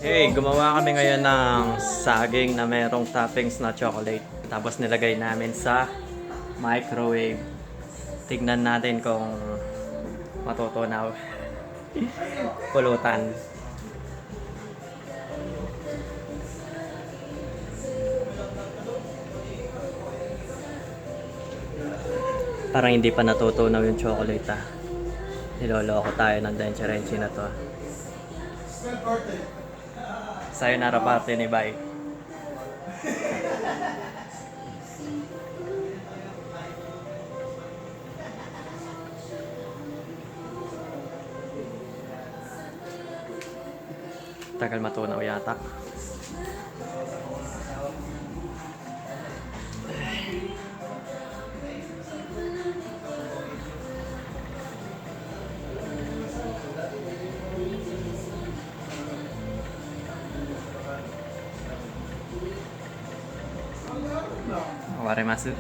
Hey, gumawa kami ngayon ng saging na merong toppings na chocolate. Tapos nilagay namin sa microwave. Tignan natin kung matutunaw. Pulutan. Parang hindi pa natutunaw yung chocolate ah. Niloloko tayo ng dencherenchi na to. Sayonara party ni Bay. Tagal matunaw yata. Warimasu.